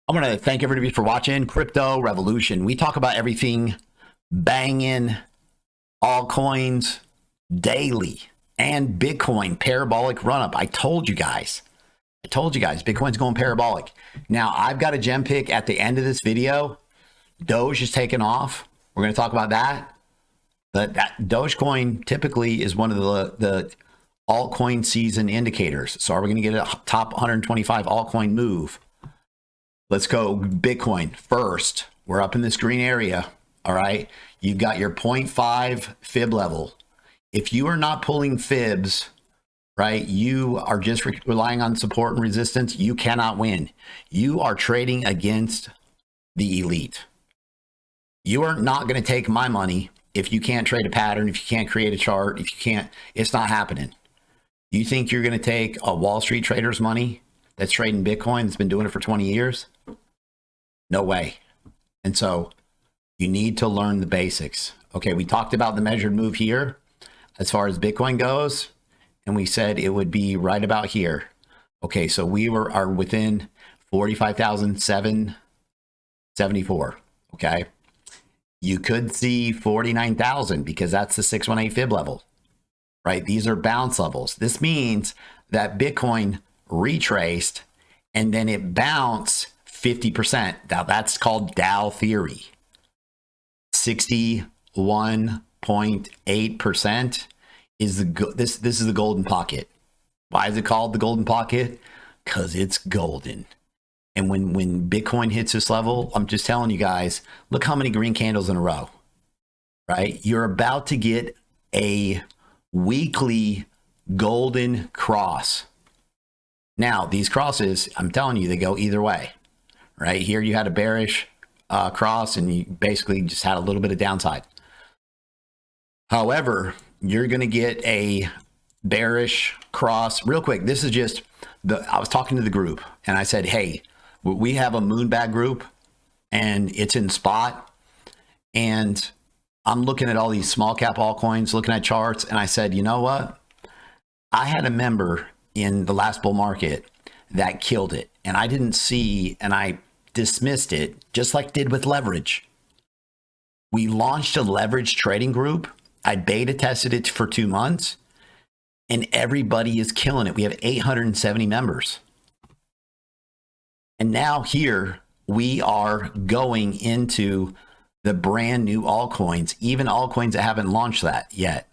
I want to thank everybody for watching Crypto Revolution. We talk about everything banging, altcoins daily, and Bitcoin parabolic run up. I told you guys, Bitcoin's going parabolic. Now I've got a gem pick at the end of this video. Doge is taking off. We're going to talk about that. But that Dogecoin typically is one of the altcoin season indicators. So are we going to get a top 125 altcoin move? Let's go Bitcoin first. We're up in this green area. All right. You've got your 0.5 fib level. If you are not pulling fibs, right, you are just relying on support and resistance. You cannot win. You are trading against the elite. You are not going to take my money if you can't trade a pattern, if you can't create a chart, if you can't, it's not happening. You think you're going to take a Wall Street trader's money that's trading Bitcoin, that's been doing it for 20 years? No way. And so you need to learn the basics. Okay, we talked about the measured move here as far as Bitcoin goes, and we said it would be right about here. Okay, so we are within 45,774. Okay, you could see 49,000 because that's the 618 fib level, right? These are bounce levels. This means that Bitcoin retraced and then it bounced 50%. Now that's called Dow theory. 61.8% is this is the golden pocket. Why is it called the golden pocket? Because it's golden. And when Bitcoin hits this level, I'm just telling you guys, look how many green candles in a row, right? You're about to get a weekly golden cross. Now, these crosses, I'm telling you, they go either way, right? Here you had a bearish cross and you basically just had a little bit of downside. However, you're going to get a bearish cross. Real quick, this is just, I was talking to the group and I said, hey, we have a Moonbag group and it's in spot. And I'm looking at all these small cap altcoins, looking at charts. And I said, you know what? I had a member in the last bull market that killed it. And I didn't see, and I dismissed it just like did with leverage. We launched a leverage trading group. I beta tested it for 2 months and everybody is killing it. We have 870 members. And now here we are going into the brand new altcoins, even altcoins that haven't launched that yet.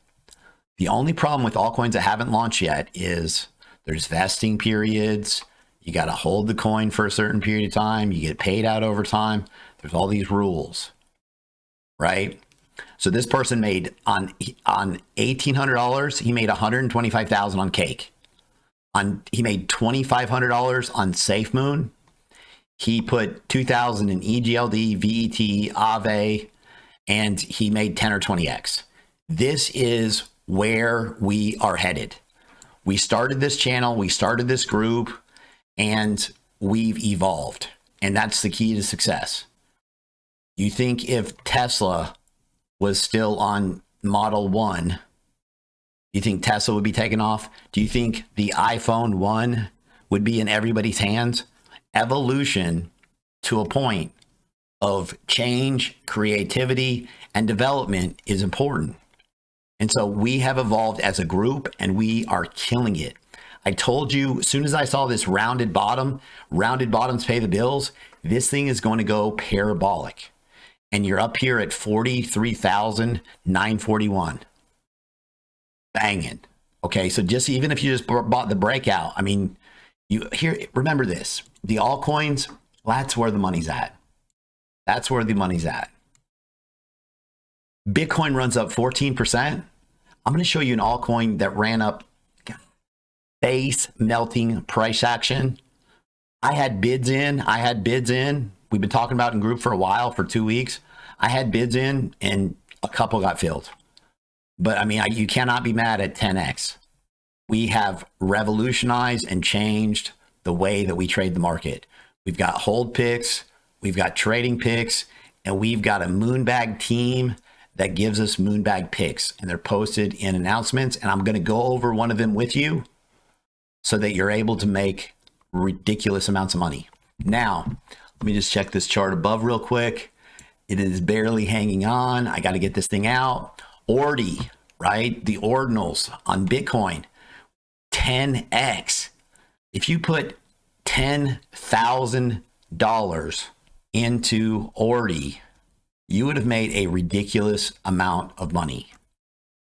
The only problem with altcoins that haven't launched yet is there's vesting periods. You got to hold the coin for a certain period of time. You get paid out over time. There's all these rules, right? So this person made on $1,800, he made $125,000 on Cake. He made $2,500 on SafeMoon. He put 2,000 in EGLD, VET, Aave, and he made 10 or 20x. This is where we are headed. We started this channel, we started this group, and we've evolved. And that's the key to success. You think if Tesla was still on Model 1, you think Tesla would be taken off? Do you think the iPhone 1 would be in everybody's hands? Evolution to a point of change, creativity, and development is important. And so we have evolved as a group and we are killing it. I told you, as soon as I saw this rounded bottoms pay the bills, this thing is going to go parabolic. And you're up here at 43,941. Banging. Okay, so just even if you just bought the breakout, I mean, remember this, the altcoins, that's where the money's at. That's where the money's at. Bitcoin runs up 14%. I'm going to show you an altcoin that ran up base melting price action. I had bids in. We've been talking about in group for a while, for 2 weeks. I had bids in and a couple got filled. But I mean, you cannot be mad at 10x. We have revolutionized and changed the way that we trade the market. We've got hold picks, we've got trading picks, and we've got a Moonbag team that gives us Moonbag picks, and they're posted in announcements. And I'm going to go over one of them with you so that you're able to make ridiculous amounts of money. Now, Let me just check this chart above real quick. It is barely hanging on. I got to get this thing out. Ordi, right? The ordinals on Bitcoin, 10x. If you put $10,000 into Ordi, you would have made a ridiculous amount of money.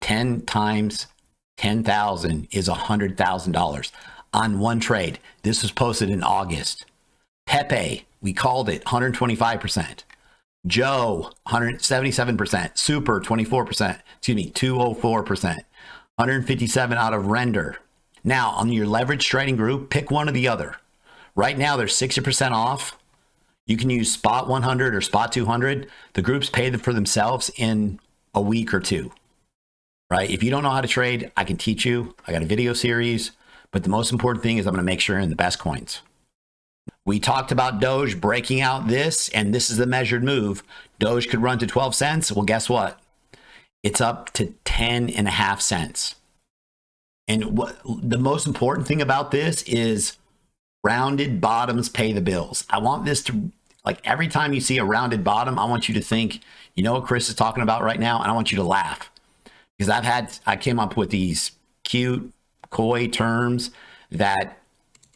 10 times 10,000 is $100,000 on one trade. This was posted in August. Pepe, we called it 125%. Joe, 177%. Super, 24%. Excuse me, 204%. 157 out of Render. Now, on your leverage trading group, pick one or the other. Right now, they're 60% off. You can use Spot 100 or Spot 200. The groups pay for themselves in a week or two, right? If you don't know how to trade, I can teach you. I got a video series. But the most important thing is I'm going to make sure you're in the best coins. We talked about Doge breaking out this, and this is the measured move. Doge could run to 12 cents. Well, guess what? It's up to 10.5 cents. And what the most important thing about this is rounded bottoms pay the bills. I want this to, like, every time you see a rounded bottom, I want you to think, you know what Chris is talking about right now? And I want you to laugh, because I came up with these cute, coy terms that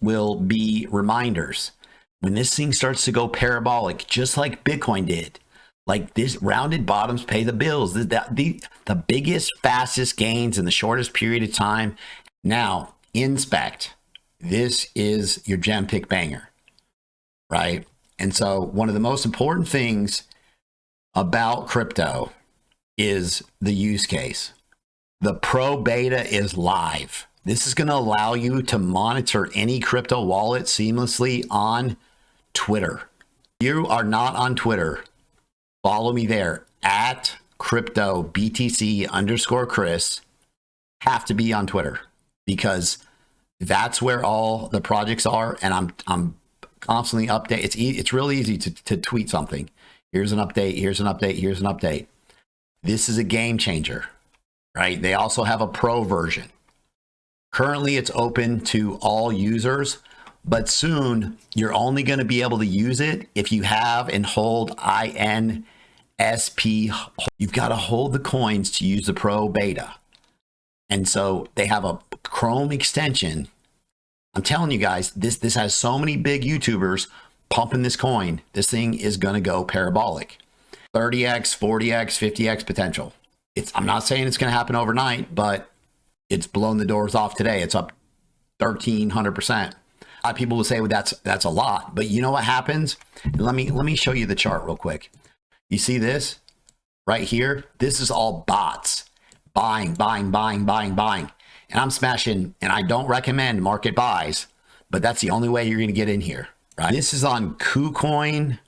will be reminders. When this thing starts to go parabolic, just like Bitcoin did, like this, rounded bottoms pay the bills. The biggest, fastest gains in the shortest period of time. Now, inspect. This is your gem pick banger, right? And so one of the most important things about crypto is the use case. The pro beta is live. This is going to allow you to monitor any crypto wallet seamlessly on Twitter. If you are not on Twitter, follow me there at cryptobtc_Chris. Have to be on Twitter, because that's where all the projects are, and I'm constantly update. It's really easy to tweet something. Here's an update. Here's an update. Here's an update. This is a game changer, right? They also have a pro version. Currently, it's open to all users, but soon you're only going to be able to use it if you have and hold INSP. You've got to hold the coins to use the pro beta. And so they have a Chrome extension. I'm telling you guys, this has so many big YouTubers pumping this coin. This thing is going to go parabolic. 30x, 40x, 50x potential. I'm not saying it's going to happen overnight, but it's blown the doors off today. It's up 1,300%. A lot of people will say, well, that's a lot. But you know what happens? Let me show you the chart real quick. You see this right here? This is all bots. Buying, buying, buying, buying, buying. And I'm smashing, and I don't recommend market buys, but that's the only way you're going to get in here, right? This is on KuCoin.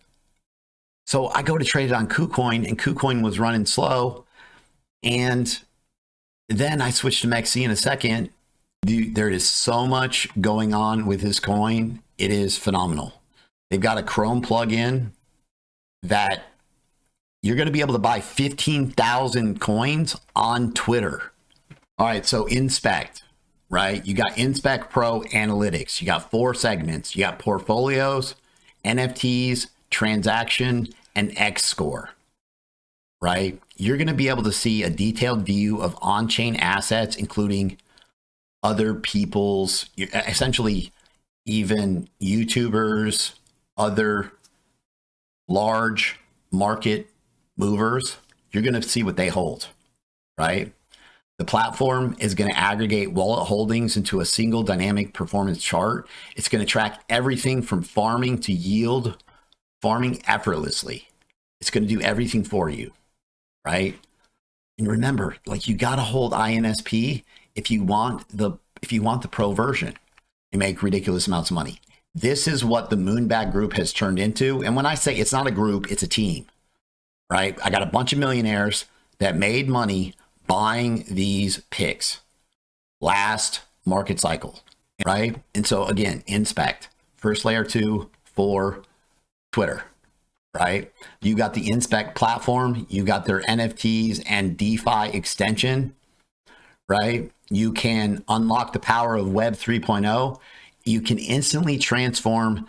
So I go to trade it on KuCoin, and KuCoin was running slow. And then I switched to MEXC in a second. There is so much going on with this coin. It is phenomenal. They've got a Chrome plugin that you're going to be able to buy 15,000 coins on Twitter. All right, so inspect, right? You got Inspect Pro Analytics. You got 4 segments. You got portfolios, NFTs, transaction, and X score, right? You're going to be able to see a detailed view of on-chain assets, including other people's, essentially even YouTubers, other large market movers. You're going to see what they hold, right? The platform is going to aggregate wallet holdings into a single dynamic performance chart. It's going to track everything from farming to yield, farming effortlessly. It's going to do everything for you, right? And remember, like, you got to hold INSP if you want the pro version and make ridiculous amounts of money. This is what the Moonbag group has turned into. And when I say it's not a group, it's a team, right? I got a bunch of millionaires that made money buying these picks last market cycle, right? And so again, inspect, first layer 2 for Twitter, right? You got the inspect platform, you got their NFTs and DeFi extension, right? You can unlock the power of Web 3.0. You can instantly transform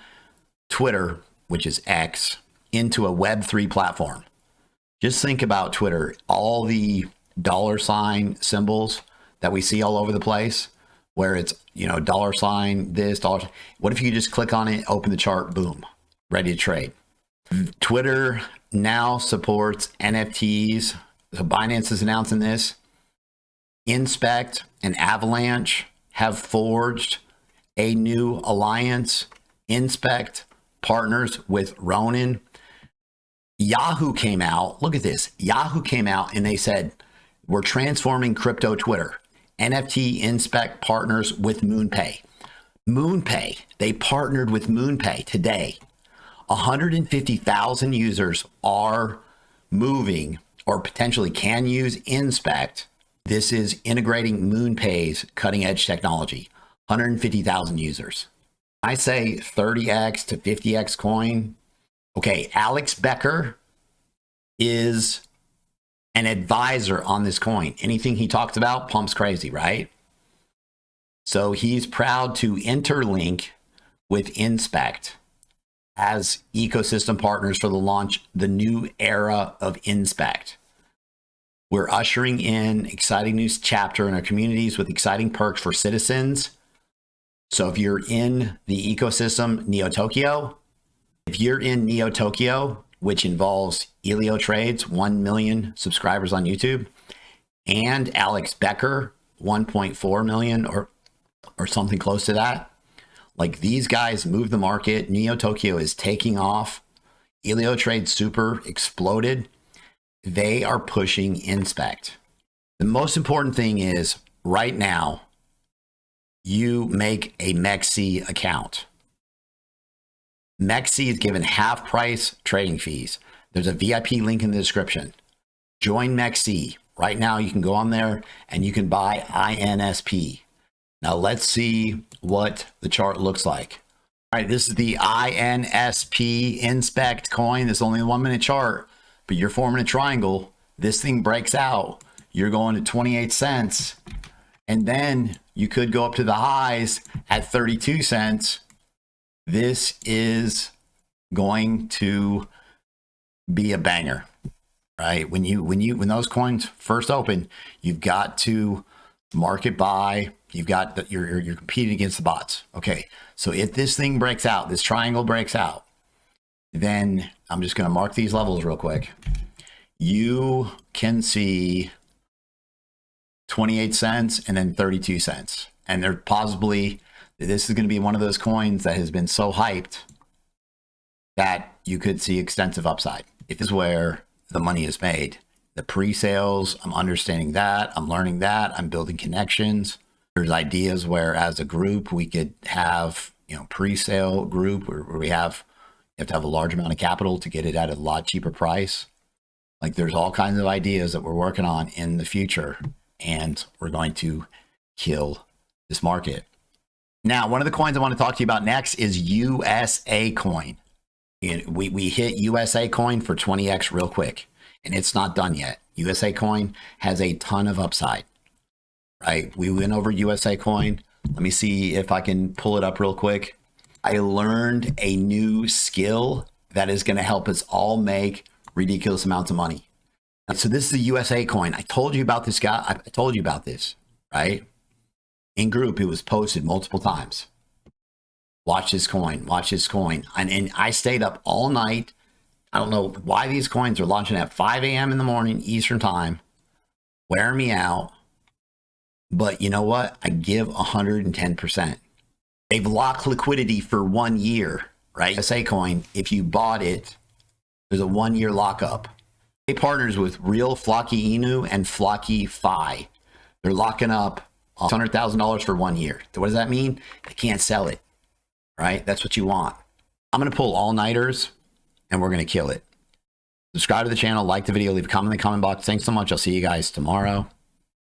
Twitter which is X, into a Web3 platform. Just think about Twitter, all the $ symbols that we see all over the place, where it's, you know, $ this, dollar. What if you just click on it, open the chart, boom, ready to trade? Twitter now supports NFTs. So Binance is announcing this. Inspect and Avalanche have forged a new alliance. Inspect partners with Ronin. Yahoo came out. Look at this. Yahoo came out and they said, we're transforming crypto Twitter. NFT Inspect partners with MoonPay. MoonPay, they partnered with MoonPay today. 150,000 users are moving or potentially can use Inspect. This is integrating MoonPay's cutting edge technology. 150,000 users. I say 30x to 50x coin. Okay, Alex Becker is an advisor on this coin. Anything he talks about pumps crazy, right? So he's proud to interlink with Inspect as ecosystem partners for the launch, the new era of Inspect. We're ushering in exciting new chapter in our communities with exciting perks for citizens. So if you're in the ecosystem, Neo Tokyo, if you're in Neo Tokyo, which involves Elio Trades, 1 million subscribers on YouTube, and Alex Becker, 1.4 million or something close to that. Like, these guys move the market. Neo Tokyo is taking off. Elio Trades super exploded. They are pushing Inspect. The most important thing is right now, you make a MEXC account. MEXC is given half price trading fees. There's a VIP link in the description. Join MEXC. Right now, you can go on there and you can buy INSP. Now let's see what the chart looks like. All right, this is the INSP Inspect coin. This is only a 1 minute chart, but you're forming a triangle. This thing breaks out. You're going to 28 cents. And then you could go up to the highs at 32 cents. This is going to be a banger, right? When those coins first open, you've got to market buy. You've got that you're competing against the bots. Okay, so if this thing breaks out, this triangle breaks out, then I'm just going to mark these levels real quick. You can see 28 cents and then 32 cents, and they're possibly, this is going to be one of those coins that has been so hyped that you could see extensive upside. If this is where the money is made, the pre-sales, I'm understanding that, I'm learning that, I'm building connections. There's ideas where as a group we could have, you know, pre-sale group where you have to have a large amount of capital to get it at a lot cheaper price. Like, there's all kinds of ideas that we're working on in the future, and we're going to kill this market. Now, one of the coins I want to talk to you about next is USA coin. We hit USA coin for 20x real quick, and it's not done yet. USA coin has a ton of upside, right? We went over USA coin. Let me see if I can pull it up real quick. I learned a new skill that is going to help us all make ridiculous amounts of money. So this is the USA coin. I told you about this guy. I told you about this, right? In group, it was posted multiple times. Watch this coin, watch this coin. And I stayed up all night. I don't know why these coins are launching at 5 a.m. in the morning, Eastern time, wearing me out. But you know what? I give 110%. They've locked liquidity for 1 year, right? USA coin, if you bought it, there's a 1 year lockup. They partners with Real Flocky Inu and Flocky Fi. They're locking up $100,000 for 1 year. What does that mean? They can't sell it, right? That's what you want. I'm going to pull all-nighters and we're going to kill it. Subscribe to the channel, like the video, leave a comment in the comment box. Thanks so much. I'll see you guys tomorrow.